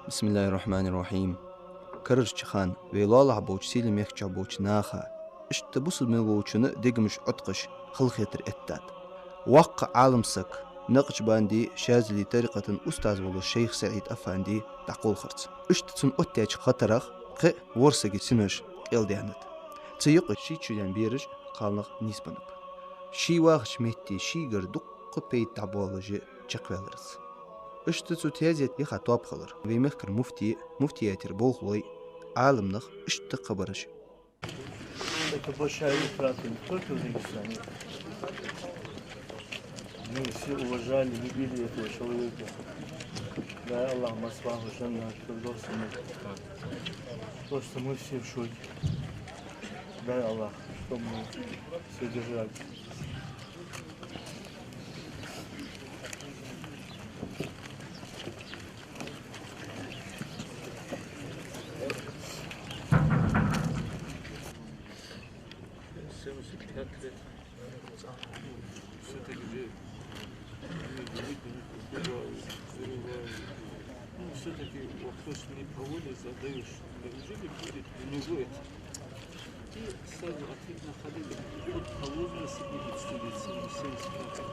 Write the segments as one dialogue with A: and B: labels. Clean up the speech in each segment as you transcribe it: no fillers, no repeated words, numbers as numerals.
A: بسم الله الرحمن الرحيم. كرر خان ويلالع بوش سيلم يخجع بوش ناخا اشتبوصل من بوشنا ديقمش عطقش خلق يتر اتات وقع عالم سك نقش باندي شاذلي طريقة أستاذ والله الشيخ سعيد أفاندي تقول خرط اشتتن أتياج خطرخ قي ورسكي سنوش إل ديانت تيق شي تشيلان بيرج قالنق نسبنب شي واغش ميتي شي دق بيت تعبولجي تشقوالرس اشتتو تيازيت يخا تواب خلر ويمخكر مفتي ياتر بولخلوي عالمنخ اشتقبرش
B: Это большая иллюстрация не только в Дагестане. Мы все уважали, любили этого человека. Да, Аллах Масваху Жанна, просто мы все в шоке. Дай Аллах, чтобы мы все держали.
C: Все-таки вопрос не проводит, задаешь, неужели будет у него это? И сразу ответ находили, вот положено себе столицы, 75.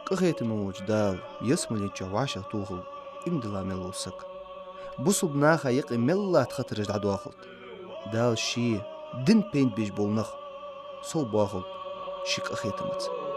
A: قخيت موج دال يسملي جواشة توغل امدلا ملوسك بوصل بناخا يقي ملات خطرج عدواخلت دال شي دين بين بيج بولنخ صل باخل شيك أخيتمت